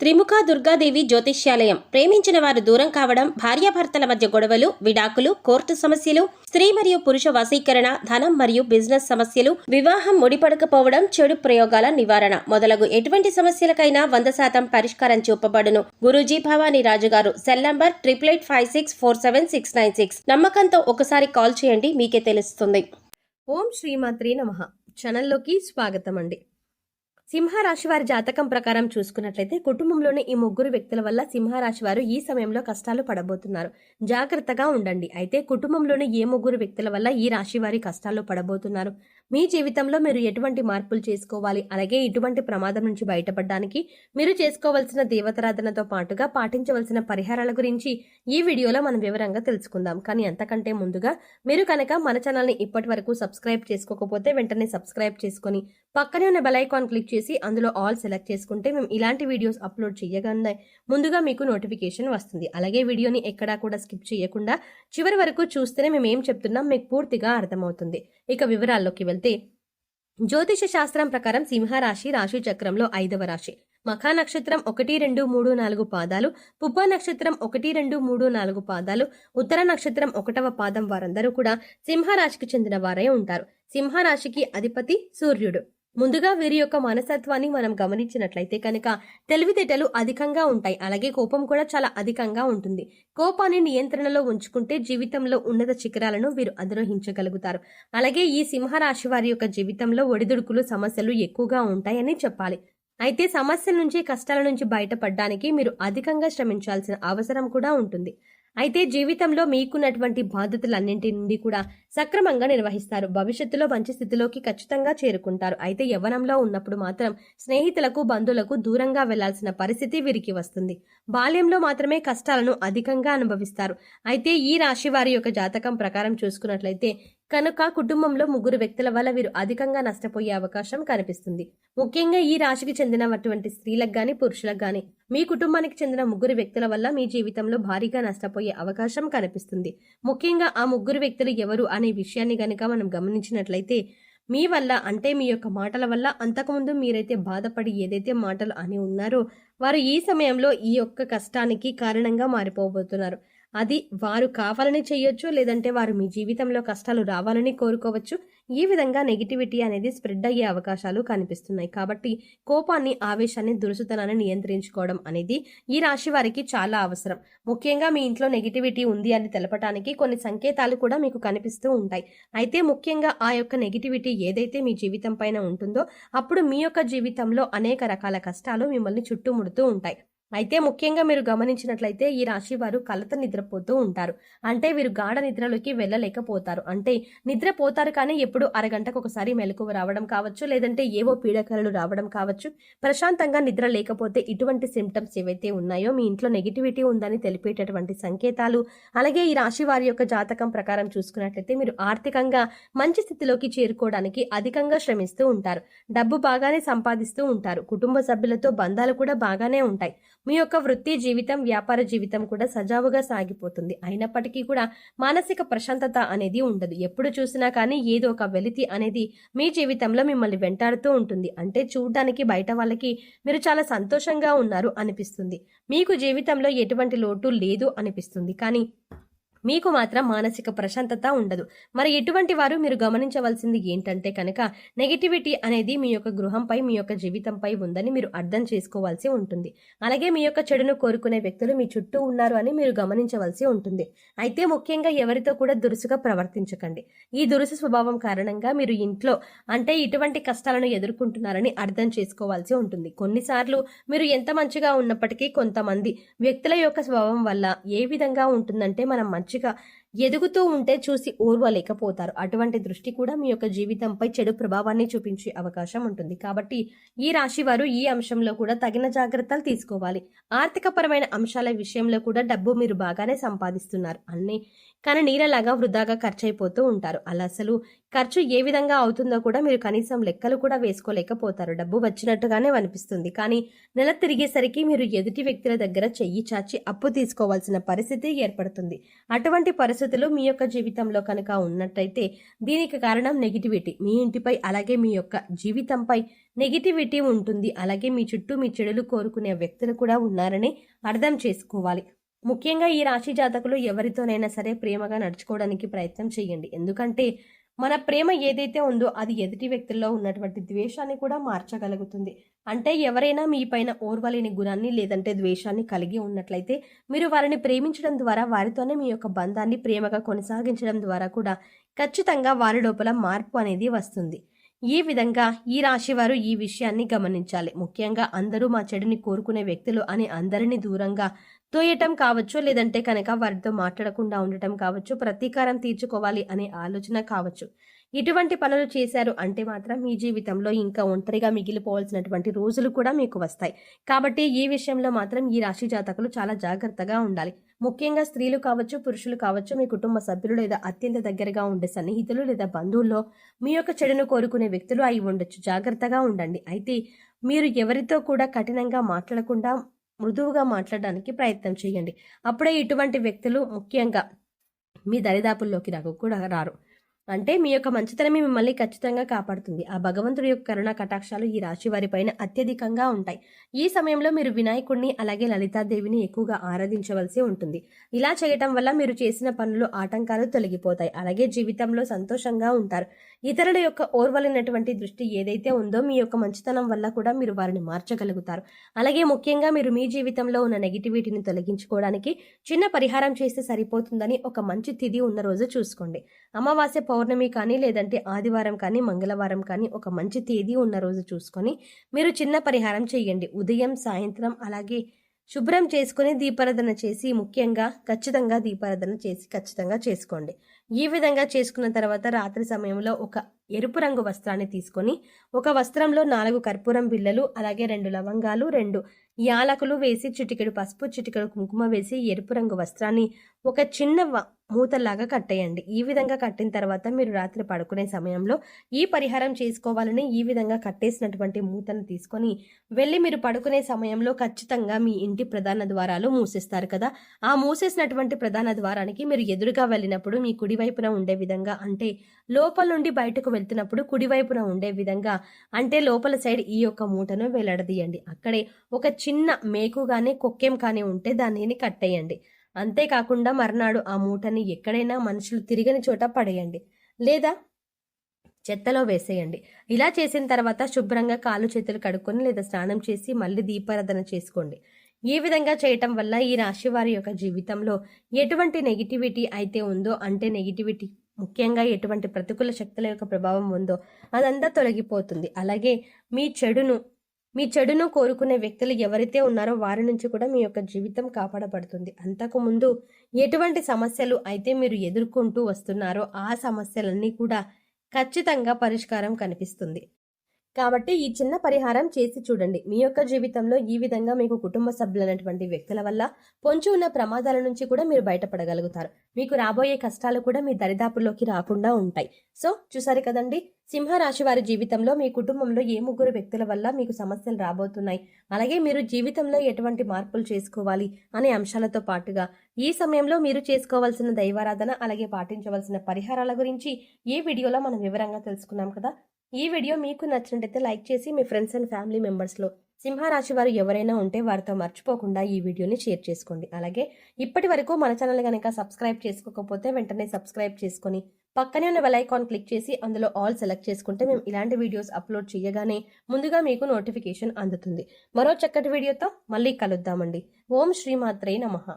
త్రిముఖ దుర్గాదేవి జ్యోతిష్యాలయం. ప్రేమించిన వారు దూరం కావడం, భార్యాభర్తల మధ్య గొడవలు, విడాకులు, కోర్టు సమస్యలు, స్త్రీ మరియు పురుష వశీకరణ, ధనం మరియు బిజినెస్ సమస్యలు, వివాహం ముడిపడకపోవడం, చెడు ప్రయోగాల నివారణ మొదలగు ఎటువంటి సమస్యలకైనా 100% పరిష్కారం చూపబడును. గురూజీ భవానీ రాజు గారు. Cell number 8856479696. నమ్మకంతో ఒకసారి కాల్ చేయండి, మీకే తెలుస్తుంది. ఓం శ్రీమాత్రే నమః. ఛానల్లోకి స్వాగతం అండి. సింహరాశి వారి జాతకం ప్రకారం చూసుకున్నట్లయితే కుటుంబంలోని ఈ ముగ్గురు వ్యక్తుల వల్ల సింహరాశి వారు ఈ సమయంలో కష్టాలు పడబోతున్నారు. జాగ్రత్తగా ఉండండి. అయితే కుటుంబంలోని ఏ ముగ్గురు వ్యక్తుల వల్ల ఈ రాశి వారి కష్టాల్లో పడబోతున్నారు, మీ జీవితంలో మీరు ఎటువంటి మార్పులు చేసుకోవాలి, అలాగే ఇటువంటి ప్రమాదం నుంచి బయటపడడానికి మీరు చేసుకోవాల్సిన దేవతారాధనతో పాటుగా పాటించవలసిన పరిహారాల గురించి ఈ వీడియోలో మనం వివరంగా తెలుసుకుందాం. కానీ అంతకంటే ముందుగా మీరు కనుక మన ఛానల్ని ఇప్పటి వరకు సబ్స్క్రైబ్ చేసుకోకపోతే వెంటనే సబ్స్క్రైబ్ చేసుకొని పక్కనే ఉన్న బెల్ ఐకాన్ క్లిక్ చేసి అందులో ఆల్ సెలెక్ట్ చేసుకుంటే మేము ఇలాంటి వీడియోస్ అప్లోడ్ చేయగానే ముందుగా మీకు నోటిఫికేషన్ వస్తుంది. అలాగే వీడియోని ఎక్కడా కూడా స్కిప్ చేయకుండా చివరి వరకు చూస్తేనే మేము ఏం చెప్తున్నాం మీకు పూర్తిగా అర్థమవుతుంది. ఇక వివరాల్లోకి వెళ్తే, జ్యోతిష శాస్త్రం ప్రకారం సింహరాశి రాశి చక్రంలో 5వ రాశి. మఖా నక్షత్రం 1, 2, 3, 4 పాదాలు, పుబ్బ నక్షత్రం 1, 2, 3, 4 పాదాలు, ఉత్తర నక్షత్రం 1వ పాదం వారందరూ కూడా సింహరాశికి చెందిన వారే ఉంటారు. సింహరాశికి అధిపతి సూర్యుడు. ముందుగా వీరి యొక్క మనస్తత్వాన్ని మనం గమనించినట్లయితే కనుక తెలివితేటలు అధికంగా ఉంటాయి. అలాగే కోపం కూడా చాలా అధికంగా ఉంటుంది. కోపాన్ని నియంత్రణలో ఉంచుకుంటే జీవితంలో ఉన్నత శిఖరాలను వీరు అధిరోహించగలుగుతారు. అలాగే ఈ సింహరాశి వారి యొక్క జీవితంలో ఒడిదుడుకులు, సమస్యలు ఎక్కువగా ఉంటాయని చెప్పాలి. అయితే సమస్యల నుంచి, కష్టాల నుంచి బయటపడడానికి మీరు అధికంగా శ్రమించాల్సిన అవసరం కూడా ఉంటుంది. అయితే జీవితంలో మీకున్నటువంటి బాధ్యతలన్నింటి నుండి కూడా సక్రమంగా నిర్వహిస్తారు. భవిష్యత్తులో మంచి స్థితిలోకి ఖచ్చితంగా చేరుకుంటారు. అయితే యవ్వనంలో ఉన్నప్పుడు మాత్రం స్నేహితులకు, బంధువులకు దూరంగా వెళ్లాల్సిన పరిస్థితి వీరికి వస్తుంది. బాల్యంలో మాత్రమే కష్టాలను అధికంగా అనుభవిస్తారు. అయితే ఈ రాశి వారి యొక్క జాతకం ప్రకారం చూసుకున్నట్లయితే కనుక కుటుంబంలో ముగ్గురు వ్యక్తుల వల్ల వీరు అధికంగా నష్టపోయే అవకాశం కనిపిస్తుంది. ముఖ్యంగా ఈ రాశికి చెందినటువంటి స్త్రీలకు గాని, పురుషులకు గాని మీ కుటుంబానికి చెందిన ముగ్గురు వ్యక్తుల వల్ల మీ జీవితంలో భారీగా నష్టపోయే అవకాశం కనిపిస్తుంది. ముఖ్యంగా ఆ ముగ్గురు వ్యక్తులు ఎవరు అనే విషయాన్ని గనుక మనం గమనించినట్లయితే, మీ వల్ల అంటే మీ యొక్క మాటల వల్ల అంతకుముందు మీరైతే బాధపడి ఏదైతే మాటలు అని ఉన్నారో వారు ఈ సమయంలో ఈ యొక్క కష్టానికి కారణంగా మారిపోబోతున్నారు. అది వారు కావాలని చేయొచ్చు, లేదంటే వారు మీ జీవితంలో కష్టాలు రావాలని కోరుకోవచ్చు. ఈ విధంగా నెగిటివిటీ అనేది స్ప్రెడ్ అయ్యే అవకాశాలు కనిపిస్తున్నాయి. కాబట్టి కోపాన్ని, ఆవేశాన్ని, దురుసుతనాన్ని నియంత్రించుకోవడం అనేది ఈ రాశి వారికి చాలా అవసరం. ముఖ్యంగా మీ ఇంట్లో నెగిటివిటీ ఉంది అని తెలపడానికి కొన్ని సంకేతాలు కూడా మీకు కనిపిస్తూ ఉంటాయి. అయితే ముఖ్యంగా ఆ యొక్క నెగిటివిటీ ఏదైతే మీ జీవితం పైన ఉంటుందో అప్పుడు మీ యొక్క జీవితంలో అనేక రకాల కష్టాలు మిమ్మల్ని చుట్టుముడుతూ ఉంటాయి. అయితే ముఖ్యంగా మీరు గమనించినట్లయితే ఈ రాశి వారు కలత నిద్రపోతూ ఉంటారు. అంటే వీరు గాఢ నిద్రలోకి వెళ్ళలేకపోతారు. అంటే నిద్రపోతారు కానీ ఎప్పుడు అరగంటకు ఒకసారి మెలకువ రావడం కావచ్చు, లేదంటే ఏవో పీడకలలు రావడం కావచ్చు. ప్రశాంతంగా నిద్ర లేకపోతే ఇటువంటి సిమ్టమ్స్ ఏవైతే ఉన్నాయో మీ ఇంట్లో నెగిటివిటీ ఉందని తెలిపేటటువంటి సంకేతాలు. అలాగే ఈ రాశి వారి యొక్క జాతకం ప్రకారం చూసుకున్నట్లయితే మీరు ఆర్థికంగా మంచి స్థితిలోకి చేరుకోవడానికి అధికంగా శ్రమిస్తూ ఉంటారు. డబ్బు బాగానే సంపాదిస్తూ ఉంటారు. కుటుంబ సభ్యులతో బంధాలు కూడా బాగానే ఉంటాయి. మీ యొక్క వృత్తి జీవితం, వ్యాపార జీవితం కూడా సజావుగా సాగిపోతుంది. అయినప్పటికీ కూడా మానసిక ప్రశాంతత అనేది ఉండదు. ఎప్పుడు చూసినా కానీ ఏదో ఒక వెలితి అనేది మీ జీవితంలో మిమ్మల్ని వెంటాడుతూ ఉంటుంది. అంటే చూడడానికి బయట వాళ్ళకి మీరు చాలా సంతోషంగా ఉన్నారు అనిపిస్తుంది. మీకు జీవితంలో ఎటువంటి లోటు లేదు అనిపిస్తుంది. కానీ మీకు మాత్రం మానసిక ప్రశాంతత ఉండదు. మరి ఇటువంటి వారు మీరు గమనించవలసింది ఏంటంటే కనుక నెగిటివిటీ అనేది మీ యొక్క గృహంపై, మీ యొక్క జీవితంపై ఉందని మీరు అర్థం చేసుకోవాల్సి ఉంటుంది. అలాగే మీ యొక్క చెడును కోరుకునే వ్యక్తులు మీ చుట్టూ ఉన్నారు అని మీరు గమనించవలసి ఉంటుంది. అయితే ముఖ్యంగా ఎవరితో కూడా దురుసుగా ప్రవర్తించకండి. ఈ దురుసు స్వభావం కారణంగా మీరు ఇంట్లో అంటే ఇటువంటి కష్టాలను ఎదుర్కొంటున్నారని అర్థం చేసుకోవాల్సి ఉంటుంది. కొన్నిసార్లు మీరు ఎంత మంచిగా ఉన్నప్పటికీ కొంతమంది వ్యక్తుల యొక్క స్వభావం వల్ల ఏ విధంగా ఉంటుందంటే మనం మంచిగా ఎదుగుతూ ఉంటే చూసి ఓర్వలేకపోతారు. అటువంటి దృష్టి కూడా మీ యొక్క జీవితంపై చెడు ప్రభావాన్ని చూపించే అవకాశం ఉంటుంది. కాబట్టి ఈ రాశి వారు ఈ అంశంలో కూడా తగిన జాగ్రత్తలు తీసుకోవాలి. ఆర్థికపరమైన అంశాల విషయంలో కూడా డబ్బు మీరు బాగానే సంపాదిస్తున్నారు అన్నీ, కానీ నీళ్ళలాగా వృధాగా ఖర్చు అయిపోతూ ఉంటారు. అలా అసలు ఖర్చు ఏ విధంగా అవుతుందో కూడా మీరు కనీసం లెక్కలు కూడా వేసుకోలేకపోతారు. డబ్బు వచ్చినట్టుగానే అనిపిస్తుంది, కానీ నెల తిరిగేసరికి మీరు ఎదుటి వ్యక్తుల దగ్గర చెయ్యి చాచి అప్పు తీసుకోవాల్సిన పరిస్థితి ఏర్పడుతుంది. అటువంటి పరిస్థితి పరిస్థితులు మీ యొక్క జీవితంలో కనుక ఉన్నట్టయితే దీనికి కారణం నెగిటివిటీ. మీ ఇంటిపై అలాగే మీ యొక్క జీవితంపై నెగిటివిటీ ఉంటుంది. అలాగే మీ చుట్టూ మీ చెడులు కోరుకునే వ్యక్తులు కూడా ఉన్నారని అర్థం చేసుకోవాలి. ముఖ్యంగా ఈ రాశి జాతకులు ఎవరితోనైనా సరే ప్రేమగా నడుచుకోవడానికి ప్రయత్నం చేయండి. ఎందుకంటే మన ప్రేమ ఏదైతే ఉందో అది ఎదుటి వ్యక్తుల్లో ఉన్నటువంటి ద్వేషాన్ని కూడా మార్చగలుగుతుంది. అంటే ఎవరైనా మీ పైన ఓర్వలేని గుణాన్ని లేదంటే ద్వేషాన్ని కలిగి ఉన్నట్లయితే మీరు వారిని ప్రేమించడం ద్వారా వారితోనే మీ యొక్క బంధాన్ని ప్రేమగా కొనసాగించడం ద్వారా కూడా ఖచ్చితంగా వారి లోపల మార్పు అనేది వస్తుంది. ఈ విధంగా ఈ రాశి వారు ఈ విషయాన్ని గమనించాలి. ముఖ్యంగా అందరూ మా చెడుని కోరుకునే వ్యక్తులు అని అందరినీ దూరంగా తోయటం కావచ్చు, లేదంటే కనుక వారితో మాట్లాడకుండా ఉండటం కావచ్చు, ప్రతీకారం తీర్చుకోవాలి అనే ఆలోచన కావచ్చు. ఇటువంటి పనులు చేశారు అంటే మాత్రం మీ జీవితంలో ఇంకా ఒంటరిగా మిగిలిపోవాల్సినటువంటి రోజులు కూడా మీకు వస్తాయి. కాబట్టి ఈ విషయంలో మాత్రం ఈ రాశి జాతకులు చాలా జాగ్రత్తగా ఉండాలి. ముఖ్యంగా స్త్రీలు కావచ్చు, పురుషులు కావచ్చు, మీ కుటుంబ సభ్యులు లేదా అత్యంత దగ్గరగా ఉండే సన్నిహితులు లేదా బంధువుల్లో మీ యొక్క చెడును కోరుకునే వ్యక్తులు అయి ఉండొచ్చు. జాగ్రత్తగా ఉండండి. అయితే మీరు ఎవరితో కూడా కఠినంగా మాట్లాడకుండా మృదువుగా మాట్లాడడానికి ప్రయత్నం చేయండి. అప్పుడే ఇటువంటి వ్యక్తులు ముఖ్యంగా మీ దరిదాపుల్లోకి రారు. అంటే మీ యొక్క మంచితనమే మిమ్మల్ని ఖచ్చితంగా కాపాడుతుంది. ఆ భగవంతుడి యొక్క కరుణ కటాక్షాలు ఈ రాశి వారి పైన అత్యధికంగా ఉంటాయి. ఈ సమయంలో మీరు వినాయకుడిని అలాగే లలితాదేవిని ఎక్కువగా ఆరాధించవలసి ఉంటుంది. ఇలా చేయటం వల్ల మీరు చేసిన పనులు ఆటంకాలు తొలగిపోతాయి. అలాగే జీవితంలో సంతోషంగా ఉంటారు. ఇతరుల యొక్క ఓర్వలేనటువంటి దృష్టి ఏదైతే ఉందో మీ యొక్క మంచితనం వల్ల కూడా మీరు వారిని మార్చగలుగుతారు. అలాగే ముఖ్యంగా మీరు మీ జీవితంలో ఉన్న నెగిటివిటీని తొలగించుకోవడానికి చిన్న పరిహారం చేస్తే సరిపోతుందని ఒక మంచి తిథి ఉన్న రోజు చూసుకోండి. అమావాస్య, పౌర్ణమి కానీ లేదంటే ఆదివారం కానీ మంగళవారం కానీ ఒక మంచి తేదీ ఉన్న రోజు చూసుకొని మీరు చిన్న పరిహారం చేయండి. ఉదయం, సాయంత్రం అలాగే శుభ్రం చేసుకుని దీపారాధన చేసి ముఖ్యంగా ఖచ్చితంగా దీపారాధన చేసి ఖచ్చితంగా చేసుకోండి. ఈ విధంగా చేసుకున్న తర్వాత రాత్రి సమయంలో ఒక ఎరుపు రంగు వస్త్రాన్ని తీసుకొని ఒక వస్త్రంలో 4 కర్పూరం బిళ్ళలు అలాగే 2 లవంగాలు 2 యాలకులు వేసి చిటికెడు పసుపు చిటికెడు కుంకుమ వేసి ఎరుపు రంగు వస్త్రాన్ని ఒక చిన్న మూతలాగా కట్టేయండి. ఈ విధంగా కట్టిన తర్వాత మీరు రాత్రి పడుకునే సమయంలో ఈ పరిహారం చేసుకోవాలని ఈ విధంగా కట్టేసినటువంటి మూతను తీసుకొని వెళ్ళి మీరు పడుకునే సమయంలో ఖచ్చితంగా మీ ఇంటి ప్రధాన ద్వారాలు మూసేస్తారు కదా, ఆ మూసేసినటువంటి ప్రధాన ద్వారానికి మీరు ఎదురుగా వెళ్ళినప్పుడు మీ కుడివైపున ఉండే విధంగా, అంటే లోపల నుండి బయటకు వెళ్తున్నప్పుడు కుడివైపున ఉండే విధంగా, అంటే లోపల సైడ్ ఈ యొక్క మూటను వేలాడదీయండి. అక్కడే ఒక చిన్న మేకు కానీ కొక్కెం కానీ ఉంటే దానిని కట్టేయండి. అంతేకాకుండా మర్నాడు ఆ మూటని ఎక్కడైనా మనుషులు తిరిగని చోట పడేయండి లేదా చెత్తలో వేసేయండి. ఇలా చేసిన తర్వాత శుభ్రంగా కాళ్ళు చేతులు కడుక్కొని లేదా స్నానం చేసి మళ్ళీ దీపారాధన చేసుకోండి. ఈ విధంగా చేయటం వల్ల ఈ రాశి వారి యొక్క జీవితంలో ఎటువంటి నెగిటివిటీ అయితే ఉందో, అంటే నెగిటివిటీ ముఖ్యంగా ఎటువంటి ప్రతికూల శక్తుల యొక్క ప్రభావం ఉందో అదంతా తొలగిపోతుంది. అలాగే మీ చెడును కోరుకునే వ్యక్తులు ఎవరైతే ఉన్నారో వారి నుంచి కూడా మీ యొక్క జీవితం కాపాడబడుతుంది. అంతకుముందు ఎటువంటి సమస్యలు అయితే మీరు ఎదుర్కొంటూ వస్తున్నారో ఆ సమస్యలన్నీ కూడా ఖచ్చితంగా పరిష్కారం కనిపిస్తుంది. కాబట్టి ఈ చిన్న పరిహారం చేసి చూడండి. మీ యొక్క జీవితంలో ఈ విధంగా మీకు కుటుంబ సభ్యులైనటువంటి వ్యక్తుల వల్ల పొంచి ఉన్న ప్రమాదాల నుంచి కూడా మీరు బయటపడగలుగుతారు. మీకు రాబోయే కష్టాలు కూడా మీ దరిదాపుల్లోకి రాకుండా ఉంటాయి. సో చూసారు కదండి, సింహరాశి వారి జీవితంలో మీ కుటుంబంలో ఏ 3 వ్యక్తుల వల్ల మీకు సమస్యలు రాబోతున్నాయి, అలాగే మీరు జీవితంలో ఎటువంటి మార్పులు చేసుకోవాలి అనే అంశాలతో పాటుగా ఈ సమయంలో మీరు చేసుకోవాల్సిన దైవారాధన అలాగే పాటించవలసిన పరిహారాల గురించి ఈ వీడియోలో మనం వివరంగా తెలుసుకున్నాం కదా. ఈ వీడియో మీకు నచ్చినట్లయితే లైక్ చేసి మీ ఫ్రెండ్స్ అండ్ ఫ్యామిలీ మెంబర్స్లో సింహరాశి వారు ఎవరైనా ఉంటే వారితో మర్చిపోకుండా ఈ వీడియోని షేర్ చేసుకోండి. అలాగే ఇప్పటి వరకు మన ఛానల్ కనుక సబ్స్క్రైబ్ చేసుకోకపోతే వెంటనే సబ్స్క్రైబ్ చేసుకొని పక్కనే ఉన్న బెల్ ఐకాన్ క్లిక్ చేసి అందులో ఆల్ సెలెక్ట్ చేసుకుంటే మేము ఇలాంటి వీడియోస్ అప్లోడ్ చేయగానే ముందుగా మీకు నోటిఫికేషన్ అందుతుంది. మరో చక్కటి వీడియోతో మళ్ళీ కలుద్దామండి. ఓం శ్రీమాత్రే నమః.